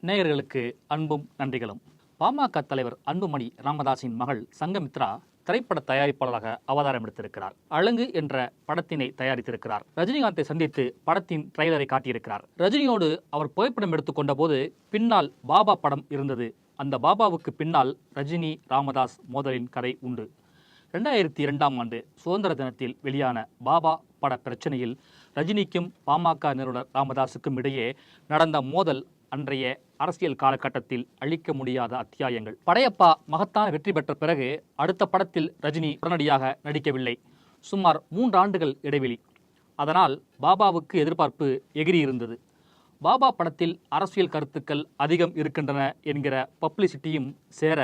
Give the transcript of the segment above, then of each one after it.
நேயர்களுக்கு அன்பும் நன்றிகளும். பாமக தலைவர் அன்புமணி ராமதாஸின் மகள் சங்கமித்ரா திரைப்பட தயாரிப்பாளராக அவதாரம் எடுத்திருக்கிறார். அழகு என்ற படத்தினை தயாரித்திருக்கிறார். ரஜினிகாந்தை சந்தித்து படத்தின் ட்ரெய்லரை காட்டியிருக்கிறார். ரஜினியோடு அவர் புகைப்படம் எடுத்துக்கொண்ட போது பின்னால் பாபா படம் இருந்தது. அந்த பாபாவுக்கு பின்னால் ரஜினி ராமதாஸ் மோதலின் கதை உண்டு. 2002ஆம் ஆண்டு சுதந்திர தினத்தில் வெளியான பாபா பட பிரச்சனையில் ரஜினிக்கும் பாமக நிறுவனர் ராமதாஸுக்கும் இடையே நடந்த மோதல் அன்றைய அரசியல் காலகட்டத்தில் அழிக்க முடியாத அத்தியாயங்கள். படையப்பா மகத்தான வெற்றி பெற்ற பிறகு அடுத்த படத்தில் ரஜினி உடனடியாக நடிக்கவில்லை. சுமார் 3 ஆண்டுகள் இடைவெளி. அதனால் பாபாவுக்கு எதிர்பார்ப்பு எகிரி இருந்தது. பாபா படத்தில் அரசியல் கருத்துக்கள் அதிகம் இருக்கின்றன என்கிற பப்ளிசிட்டியும் சேர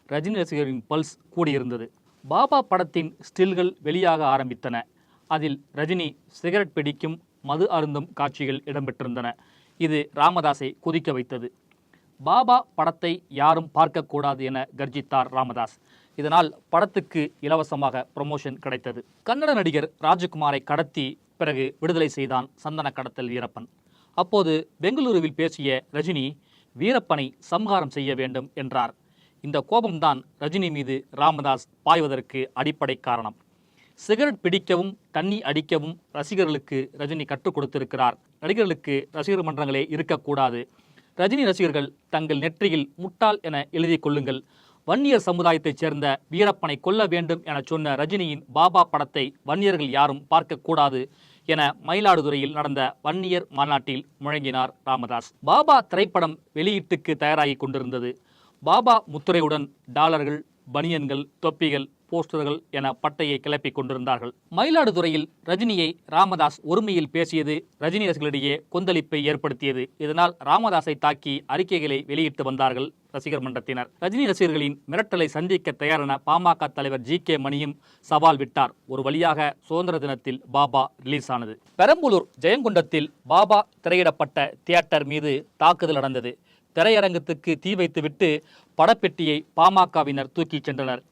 ரஜினி ரசிகரின் பல்ஸ் கூடியிருந்தது. பாபா படத்தின் ஸ்டில்கள் வெளியாக ஆரம்பித்தன. அதில் ரஜினி சிகரெட் பிடிக்கும், மது அருந்தும் காட்சிகள் இடம்பெற்றிருந்தன. இது ராமதாஸை கொதிக்க வைத்தது. பாபா படத்தை யாரும் பார்க்கக்கூடாது என கர்ஜித்தார் ராமதாஸ். இதனால் படத்துக்கு இலவசமாக ப்ரமோஷன் கிடைத்தது. கன்னட நடிகர் ராஜகுமாரை கடத்தி பிறகு விடுதலை செய்தான் சந்தன கடத்தல் வீரப்பன். அப்போது பெங்களூருவில் பேசிய ரஜினி வீரப்பனை சம்ஹாரம் செய்ய வேண்டும் என்றார். இந்த கோபம்தான் ரஜினி மீது ராமதாஸ் பாய்வதற்கு அடிப்படை காரணம். சிகரெட் பிடிக்கவும் தண்ணி அடிக்கவும் ரசிகர்களுக்கு ரஜினி கற்றுக் கொடுத்திருக்கிறார். நடிகர்களுக்கு ரசிகர் மன்றங்களே இருக்கக்கூடாது. ரஜினி ரசிகர்கள் தங்கள் நெற்றியில் முட்டாள் என எழுதி கொள்ளுங்கள். வன்னியர் சமுதாயத்தைச் சேர்ந்த வீரப்பனை கொல்ல வேண்டும் என சொன்ன ரஜினியின் பாபா படத்தை வன்னியர்கள் யாரும் பார்க்கக்கூடாது என மயிலாடுதுறையில் நடந்த வன்னியர் மாநாட்டில் முழங்கினார் ராமதாஸ். பாபா திரைப்படம் வெளியீட்டுக்கு தயாராகி கொண்டிருந்தது. பாபா முத்திரையுடன் டாலர்கள், பனியன்கள், தொப்பிகள், போஸ்டர்கள் என பட்டையை கிளப்பிக் கொண்டிருந்தார்கள். மயிலாடுதுறையில் ரஜினியை ராமதாஸ் ஒருமையில் பேசியது ரஜினி ரசிகர்களிடையே கொந்தளிப்பை ஏற்படுத்தியது. இதனால் ராமதாஸை தாக்கி அறிக்கைகளை வெளியிட்டு வந்தார்கள் ரசிகர் மன்றத்தினர். ரஜினி ரசிகர்களின் மிரட்டலை சந்திக்க தயாரான பாமக தலைவர் ஜி.கே. மணியும் சவால் விட்டார். ஒரு வழியாக சுதந்திர தினத்தில் பாபா ரிலீஸ் ஆனது. பெரம்பலூர் ஜெயங்கொண்டத்தில் பாபா திரையிடப்பட்ட தியேட்டர் மீது தாக்குதல் நடந்தது. திரையரங்கத்துக்கு தீ வைத்துவிட்டு படப்பெட்டியை பாமகவினர் தூக்கிச் சென்றனர்.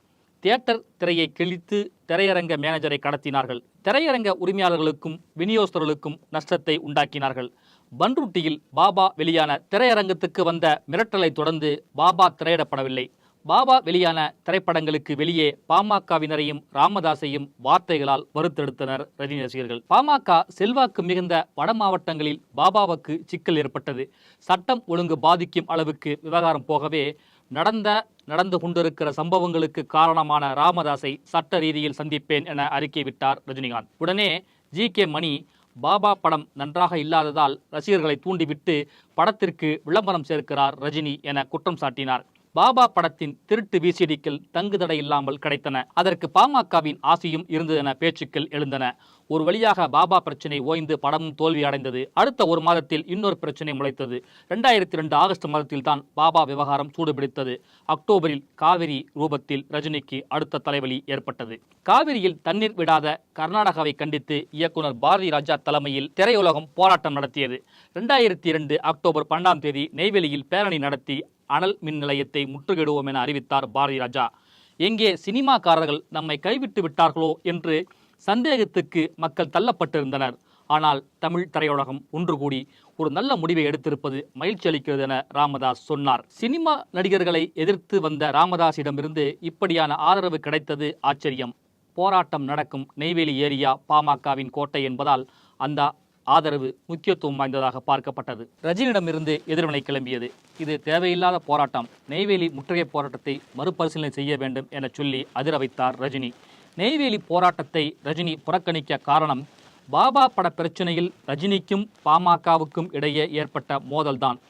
தியேட்டர் திரையை கிழித்து திரையரங்க மேனேஜரை கடத்தினார்கள். திரையரங்க உரிமையாளர்களுக்கும் விநியோகஸ்தர்களுக்கும் நஷ்டத்தை உண்டாக்கினார்கள். பன்ருட்டியில் பாபா வெளியான திரையரங்கத்துக்கு வந்த மிரட்டலை தொடர்ந்து பாபா திரையிடப்படவில்லை. பாபா வெளியான திரைப்படங்களுக்கு வெளியே பாமகவினரையும் ராமதாஸையும் வார்த்தைகளால் வறுத்தெடுத்தனர் ரஜினி ரசிகர்கள். பாமக செல்வாக்கு மிகுந்த வட மாவட்டங்களில் பாபாவுக்கு சிக்கல் ஏற்பட்டது. சட்டம் ஒழுங்கு பாதிக்கும் அளவுக்கு விவகாரம் போகவே நடந்து கொண்டிருக்கிற சம்பவங்களுக்கு காரணமான ராமதாஸை சட்ட ரீதியில் சந்திப்பேன் என அறிக்கை விட்டார் ரஜினிகாந்த். உடனே ஜி.கே. மணி பாபா படம் நன்றாக இல்லாததால் ரசிகர்களை தூண்டிவிட்டு படத்திற்கு விளம்பரம் சேர்க்கிறார் ரஜினி என குற்றம் சாட்டினார். பாபா படத்தின் திருட்டு விசிடிக்கள் தங்குதடை இல்லாமல் கிடைத்தன. அதற்கு பாமகவின் ஆசையும் இருந்தது என பேச்சுக்கள் எழுந்தன. ஒரு வழியாக பாபா பிரச்சனை ஓய்ந்து படமும் தோல்வி அடைந்தது. அடுத்த ஒரு மாதத்தில் இன்னொரு பிரச்சனை முளைத்தது. 2002 ஆகஸ்ட் மாதத்தில் தான் பாபா விவகாரம் சூடுபிடித்தது. அக்டோபரில் காவிரி ரூபத்தில் ரஜினிக்கு அடுத்த தலைவலி ஏற்பட்டது. காவிரியில் தண்ணீர் விடாத கர்நாடகாவை கண்டித்து இயக்குனர் பாரதி ராஜா தலைமையில் திரையுலகம் போராட்டம் நடத்தியது. 2002 அக்டோபர் 12ஆம் தேதி நெய்வேலியில் பேரணி நடத்தி அனல் மின் நிலையத்தை முற்றுகையிடுவோம் என அறிவித்தார் பாரதி ராஜா. எங்கே சினிமாக்காரர்கள் நம்மை கைவிட்டு விட்டார்களோ என்று சந்தேகத்துக்கு மக்கள் தள்ளப்பட்டிருந்தனர். ஆனால் தமிழ் திரையுலகம் ஒன்று கூடி ஒரு நல்ல முடிவை எடுத்திருப்பது மகிழ்ச்சி அளிக்கிறது என ராமதாஸ் சொன்னார். சினிமா நடிகர்களை எதிர்த்து வந்த ராமதாஸிடமிருந்து இப்படியான ஆதரவு கிடைத்தது ஆச்சரியம். போராட்டம் நடக்கும் நெய்வேலி ஏரியா பாமகவின் கோட்டை என்பதால் அந்த ஆதரவு முக்கியத்துவம் வாய்ந்ததாக பார்க்கப்பட்டது. ரஜினியிடமிருந்து எதிர்வினை கிளம்பியது. இது தேவையில்லாத போராட்டம். நெய்வேலி முற்றுகை போராட்டத்தை மறுபரிசீலனை செய்ய வேண்டும் என சொல்லி அதிர வைத்தார் ரஜினி. நெய்வேலி போராட்டத்தை ரஜினி புறக்கணிக்க காரணம் பாபா பட பிரச்சனையில் ரஜினிக்கும் பாமகவுக்கும் இடையே ஏற்பட்ட மோதல்தான்.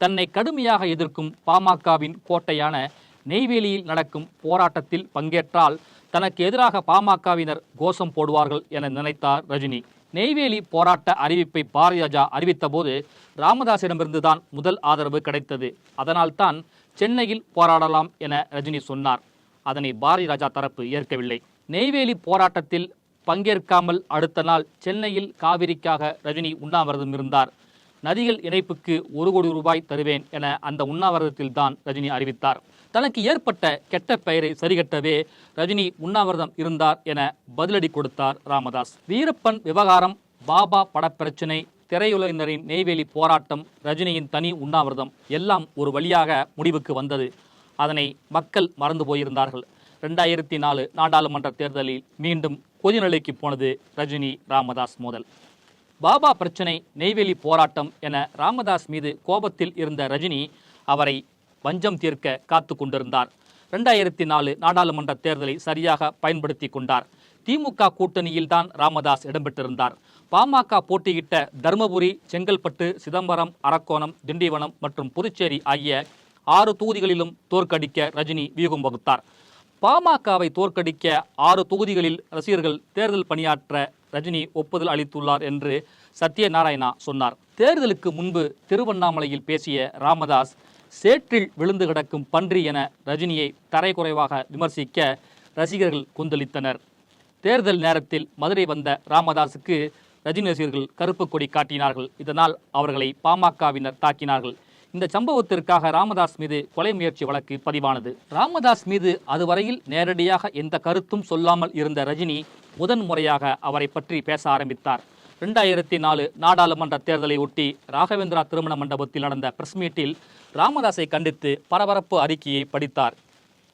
தன்னை கடுமையாக எதிர்க்கும் பாமகவின் கோட்டையான நெய்வேலியில் நடக்கும் போராட்டத்தில் பங்கேற்றால் தனக்கு எதிராக பாமகவினர் கோஷம் போடுவார்கள் என நினைத்தார் ரஜினி. நெய்வேலி போராட்ட அறிவிப்பை பாரதி ராஜா அறிவித்த போது ராமதாஸிடமிருந்து தான் முதல் ஆதரவு கிடைத்தது. அதனால்தான் சென்னையில் போராடலாம் என ரஜினி சொன்னார். அதனை பாரதி ராஜா தரப்பு ஏற்கவில்லை. நெய்வேலி போராட்டத்தில் பங்கேற்காமல் அடுத்த நாள் சென்னையில் காவிரிக்காக ரஜினி உண்ணாவிரதம் இருந்தார். நதிகள் இணைப்புக்கு 1 கோடி ரூபாய் தருவேன் என அந்த உண்ணாவிரதத்தில் தான் ரஜினி அறிவித்தார். தனக்கு ஏற்பட்ட கெட்ட பெயரை சரிகட்டவே ரஜினி உண்ணாவிரதம் இருந்தார் என பதிலடி கொடுத்தார் ராமதாஸ். வீரப்பன் விவகாரம், பாபா படப்பிரச்சனை, திரையுலகினரின் நெய்வேலி போராட்டம், ரஜினியின் தனி உண்ணாவிரதம் எல்லாம் ஒரு வழியாக முடிவுக்கு வந்தது. அதனை மக்கள் மறந்து போயிருந்தார்கள். 2004 நாடாளுமன்ற தேர்தலில் மீண்டும் கொதிநிலைக்கு போனது ரஜினி ராமதாஸ் மோதல். பாபா பிரச்சனை, நெய்வேலி போராட்டம் என ராமதாஸ் மீது கோபத்தில் இருந்த ரஜினி அவரை வஞ்சம் தீர்க்க காத்து கொண்டிருந்தார். 2004 நாடாளுமன்ற தேர்தலை சரியாக பயன்படுத்தி கொண்டார். திமுக கூட்டணியில் தான் ராமதாஸ் இடம்பெற்றிருந்தார். பாமக போட்டியிட்ட தருமபுரி, செங்கல்பட்டு, சிதம்பரம், அரக்கோணம், திண்டிவனம் மற்றும் புதுச்சேரி ஆகிய 6 தொகுதிகளிலும் தோற்கடிக்க ரஜினி வியூகம் வகுத்தார். பாமகவை தோற்கடிக்க 6 தொகுதிகளில் ரசிகர்கள் தேர்தல் பணியாற்ற ரஜினி ஒப்புதல் அளித்துள்ளார் என்று சத்யநாராயணா சொன்னார். தேர்தலுக்கு முன்பு திருவண்ணாமலையில் பேசிய ராமதாஸ் சேற்றில் விழுந்து கிடக்கும் பன்றி என ரஜினியை தரைக்குறைவாக விமர்சிக்க ரசிகர்கள் கொந்தளித்தனர். தேர்தல் நேரத்தில் மதுரை வந்த ராமதாஸுக்கு ரஜினி ரசிகர்கள் கருப்பு கொடி காட்டினார்கள். இதனால் அவர்களை பாமகவினர் தாக்கினார்கள். இந்த சம்பவத்திற்காக ராமதாஸ் மீது கொலை முயற்சி வழக்கு பதிவானது. ராமதாஸ் மீது அதுவரையில் நேரடியாக எந்த கருத்தும் சொல்லாமல் இருந்த ரஜினி முதன்முறையாக அவரை பற்றி பேச ஆரம்பித்தார். 2004 நாடாளுமன்ற தேர்தலை ஒட்டி ராகவேந்திரா திருமண மண்டபத்தில் நடந்த பிரஸ் மீட்டில் ராமதாஸை கண்டித்து பரபரப்பு அறிக்கையை படித்தார்.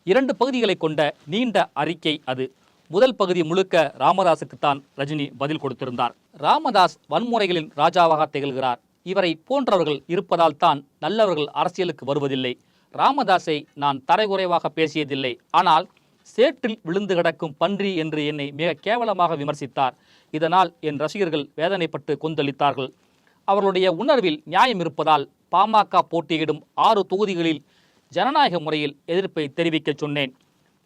2 பகுதிகளை கொண்ட நீண்ட அறிக்கை அது. முதல் பகுதி முழுக்க ராமதாஸுக்குத்தான் ரஜினி பதில் கொடுத்திருந்தார். ராமதாஸ் வன்முறைகளின் ராஜாவாக திகழ்கிறார். இவரை போன்றவர்கள் இருப்பதால் தான் நல்லவர்கள் அரசியலுக்கு வருவதில்லை. ராமதாஸை நான் தரைகுறைவாக பேசியதில்லை. ஆனால் சேற்றில் விழுந்து கிடக்கும் பன்றி என்று என்னை மிக கேவலமாக விமர்சித்தார். இதனால் என் ரசிகர்கள் வேதனைப்பட்டு கொந்தளித்தார்கள். அவர்களுடைய உணர்வில் நியாயம் இருப்பதால் பாமக போட்டியிடும் 6 தொகுதிகளில் ஜனநாயக முறையில் எதிர்ப்பை தெரிவிக்க சொன்னேன்.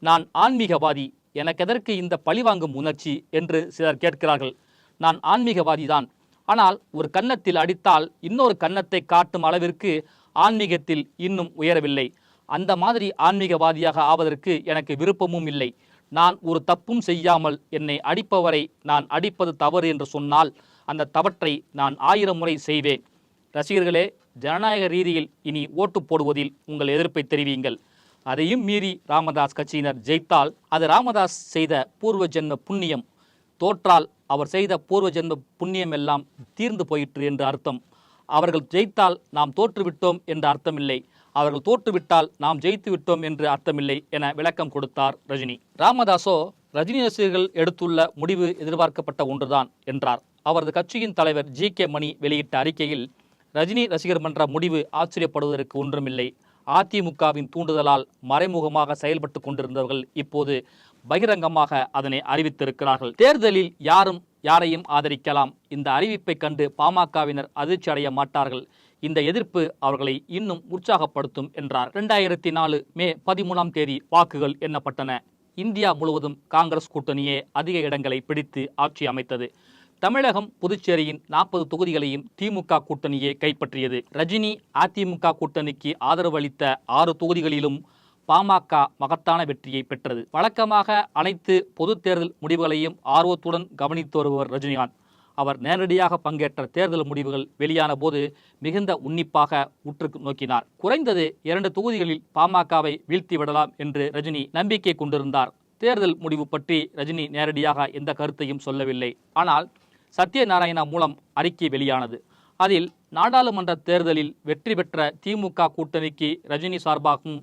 நான் ஆன்மீகவாதி, எனக்கெதற்கு இந்த பழிவாங்கும் உணர்ச்சி என்று சிலர் கேட்கிறார்கள். நான் ஆன்மீகவாதிதான். ஆனால் ஒரு கன்னத்தில் அடித்தால் இன்னொரு கன்னத்தை காட்டும் அளவிற்கு ஆன்மீகத்தில் இன்னும் உயரவில்லை. அந்த மாதிரி ஆன்மீகவாதியாக ஆவதற்கு எனக்கு விருப்பமும் இல்லை. நான் ஒரு தப்பும் செய்யாமல் என்னை அடிப்பவரை நான் அடிப்பது தவறு என்று சொன்னால் அந்த தவற்றை நான் 1000 முறை செய்வேன். ரசிகர்களே, ஜனநாயக ரீதியில் இனி ஓட்டு போடுவதில் உங்கள் எதிர்ப்பை தெரிவியுங்கள். அதையும் மீறி ராமதாஸ் கட்சியினர் ஜெயித்தால் அது ராமதாஸ் செய்த பூர்வ ஜென்ம புண்ணியம். தோற்றால் அவர் செய்த பூர்வ ஜென்ம புண்ணியம் எல்லாம் தீர்ந்து போயிற்று என்று அர்த்தம். அவர்கள் ஜெயித்தால் நாம் தோற்றுவிட்டோம் என்று அர்த்தமில்லை. அவர்கள் தோற்றுவிட்டால் நாம் ஜெயித்து விட்டோம் என்று அர்த்தமில்லை என விளக்கம் கொடுத்தார் ரஜினி. ராமதாஸோ ரஜினி ரசிகர்கள் எடுத்துள்ள முடிவு எதிர்பார்க்கப்பட்ட ஒன்றுதான் என்றார். அவரது கட்சியின் தலைவர் ஜி.கே. மணி வெளியிட்ட அறிக்கையில் ரஜினி ரசிகர் மன்ற முடிவு ஆச்சரியப்படுவதற்கு ஒன்றுமில்லை. அதிமுகவின் தூண்டுதலால் மறைமுகமாக செயல்பட்டு கொண்டிருந்தவர்கள் இப்போது பகிரங்கமாக அதனை அறிவித்திருக்கிறார்கள். தேர்தலில் யாரும் யாரையும் ஆதரிக்கலாம். இந்த அறிவிப்பை கண்டு பாமகவினர் அதிர்ச்சி அடைய மாட்டார்கள். இந்த எதிர்ப்பு அவர்களை இன்னும் உற்சாகப்படுத்தும் என்றார். 2004 மே 13ஆம் தேதி வாக்குகள் எண்ணப்பட்டன. இந்தியா முழுவதும் காங்கிரஸ் கூட்டணியே அதிக இடங்களை பிடித்து ஆட்சி அமைத்தது. தமிழகம், புதுச்சேரியின் 40 தொகுதிகளையும் திமுக கூட்டணியே கைப்பற்றியது. ரஜினி அதிமுக கூட்டணிக்கு ஆதரவு அளித்த 6 தொகுதிகளிலும் பாமக மகத்தான வெற்றியை பெற்றது. வழக்கமாக அனைத்து பொது தேர்தல் முடிவுகளையும் ஆர்வத்துடன் கவனித்து வருபவர் ரஜினிகாந்த். அவர் நேரடியாக பங்கேற்ற தேர்தல் முடிவுகள் வெளியான போது மிகுந்த உன்னிப்பாக உற்று நோக்கினார். குறைந்தது 2 தொகுதிகளில் பாமகவை வீழ்த்தி விடலாம் என்று ரஜினி நம்பிக்கை கொண்டிருந்தார். தேர்தல் முடிவு பற்றி ரஜினி நேரடியாக எந்த கருத்தையும் சொல்லவில்லை. ஆனால் சத்யநாராயணா மூலம் அறிக்கை வெளியானது. அதில் நாடாளுமன்ற தேர்தலில் வெற்றி பெற்ற திமுக கூட்டணிக்கு ரஜினி சார்பாகவும்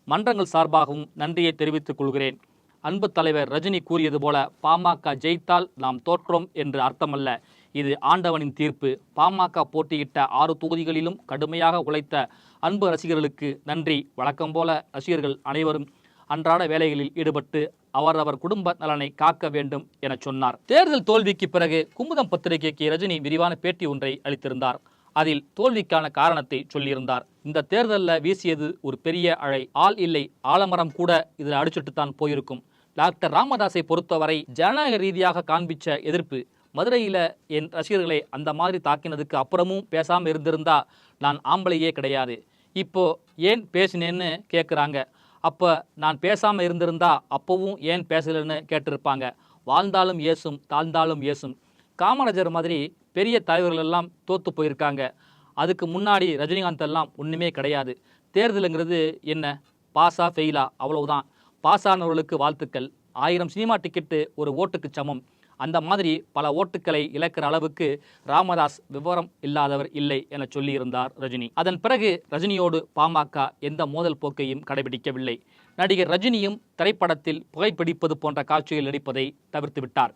மன்றங்கள் சார்பாகவும் நன்றியை தெரிவித்துக் கொள்கிறேன். அன்பு தலைவர் ரஜினி கூறியது போல பாமக ஜெயித்தால் நாம் தோற்றோம் என்று அர்த்தமல்ல. இது ஆண்டவனின் தீர்ப்பு. பாமக போட்டியிட்ட 6 தொகுதிகளிலும் கடுமையாக உழைத்த அன்பு ரசிகர்களுக்கு நன்றி. வழக்கம் போல ரசிகர்கள் அனைவரும் அன்றாட வேலைகளில் ஈடுபட்டு அவரவர் குடும்ப நலனை காக்க வேண்டும் என சொன்னார். தேர்தல் தோல்விக்கு பிறகு குமுதம் பத்திரிகைக்கு ரஜினி விரிவான பேட்டி ஒன்றை அளித்திருந்தார். அதில் தோல்விக்கான காரணத்தை சொல்லியிருந்தார். இந்த தேர்தலில் வீசியது ஒரு பெரிய அழை. ஆள் இல்லை, ஆலமரம் கூட இதில் அடிச்சுட்டுத்தான் போயிருக்கும். டாக்டர் ராமதாஸை பொறுத்தவரை ஜனநாயக ரீதியாக காண்பிச்ச எதிர்ப்பு. மதுரையில் என் ரசிகர்களை அந்த மாதிரி தாக்கினதுக்கு அப்புறமும் பேசாமல் இருந்திருந்தா நான் ஆம்பளையே கிடையாது. இப்போ ஏன் பேசினேன்னு கேட்குறாங்க. அப்போ நான் பேசாமல் இருந்திருந்தா அப்போவும் ஏன் பேசலைன்னு கேட்டிருப்பாங்க. வாழ்ந்தாலும் ஏசும், தாழ்ந்தாலும் ஏசும். காமராஜர் மாதிரி பெரிய தலைவர்கள் எல்லாம் தோற்று போயிருக்காங்க. அதுக்கு முன்னாடி ரஜினிகாந்த் எல்லாம் ஒன்றுமே கிடையாது. தேர்தலுங்கிறது என்ன, பாஸா ஃபெயிலா, அவ்வளவுதான். பாஸ் ஆனவர்களுக்கு வாழ்த்துக்கள். 1000 சினிமா டிக்கெட்டு ஒரு ஓட்டுக்கு சமம். அந்த மாதிரி பல ஓட்டுக்களை இழக்கிற அளவுக்கு ராமதாஸ் விவரம் இல்லாதவர் இல்லை என சொல்லியிருந்தார் ரஜினி. அதன் பிறகு ரஜினியோடு பாமக எந்த மோதல் போக்கையும் கடைபிடிக்கவில்லை. நடிகர் ரஜினியும் திரைப்படத்தில் புகைப்பிடிப்பது போன்ற காட்சிகள் நடிப்பதை தவிர்த்து விட்டார்.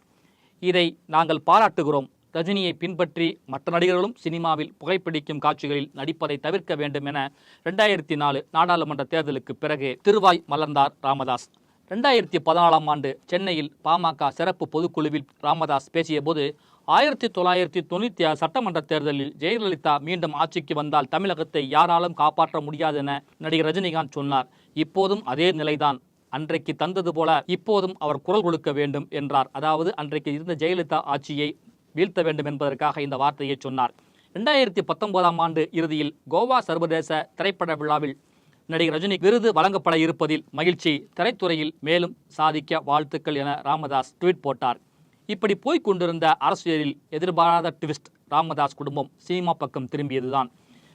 இதை நாங்கள் பாராட்டுகிறோம். ரஜினியை பின்பற்றி மற்ற நடிகர்களும் சினிமாவில் புகைப்பிடிக்கும் காட்சிகளில் நடிப்பதை தவிர்க்க வேண்டும் என 2004 நாடாளுமன்ற தேர்தலுக்கு பிறகு திருவாய் மலர்ந்தார் ராமதாஸ். 2014ஆம் ஆண்டு சென்னையில் பாமக சிறப்பு பொதுக்குழுவில் ராமதாஸ் பேசியபோது 1996 சட்டமன்ற தேர்தலில் ஜெயலலிதா மீண்டும் ஆட்சிக்கு வந்தால் தமிழகத்தை யாராலும் காப்பாற்ற முடியாது என நடிகர் ரஜினிகாந்த் சொன்னார். இப்போதும் அதே நிலைதான். அன்றைக்கு தந்தது போல இப்போதும் அவர் குரல் கொடுக்க வேண்டும் என்றார். அதாவது அன்றைக்கு இருந்த ஜெயலலிதா ஆட்சியை வீழ்த்த வேண்டும் என்பதற்காக இந்த வார்த்தையை சொன்னார். 2019ஆம் ஆண்டு இறுதியில் கோவா சர்வதேச திரைப்பட விழாவில் நடிகர் ரஜினி விருது வழங்கப்பட இருப்பதில் மகிழ்ச்சி, திரைத்துறையில் மேலும் சாதிக்க வாழ்த்துக்கள் என ராமதாஸ் ட்வீட் போட்டார். இப்படி போய்கொண்டிருந்த அரசியலில் எதிர்பாராத ட்விஸ்ட். ராமதாஸ் குடும்பம் சினிமா பக்கம் திரும்பியதுதான்.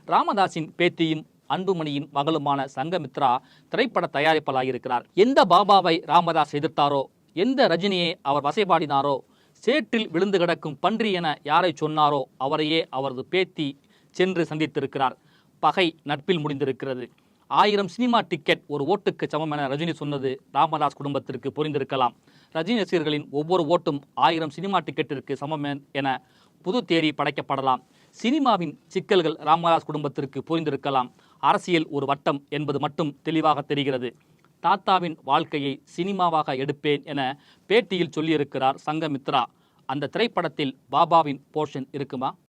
ராமதாஸின் பேத்தியும் அன்புமணியின் மகளுமான சங்கமித்ரா திரைப்பட தயாரிப்பாளராயிருக்கிறார். எந்த பாபாவை ராமதாஸ் எதிர்த்தாரோ, எந்த ரஜினியை அவர் வசைபாடினாரோ, சேற்றில் விழுந்து கிடக்கும் பன்றி என யாரை சொன்னாரோ அவரையே அவரது பேத்தி சென்று சந்தித்திருக்கிறார். பகை நட்பில் முடிந்திருக்கிறது. 1000 சினிமா டிக்கெட் ஒரு ஓட்டுக்கு சமம் என ரஜினி சொன்னது ராமதாஸ் குடும்பத்திற்கு புரிந்திருக்கலாம். ரஜினி ரசிகர்களின் ஒவ்வொரு ஓட்டும் 1000 சினிமா டிக்கெட்டிற்கு சமம் என புது தேதி படைக்கப்படலாம். சினிமாவின் சிக்கல்கள் ராமதாஸ் குடும்பத்திற்கு புரிந்திருக்கலாம். அரசியல் ஒரு வட்டம் என்பது மட்டும் தெளிவாக தெரிகிறது. தாத்தாவின் வாழ்க்கையை சினிமாவாக எடுப்பேன் என பேட்டியில் சொல்லியிருக்கிறார் சங்கமித்ரா. அந்த திரைப்படத்தில் பாபாவின் போர்ஷன் இருக்குமா?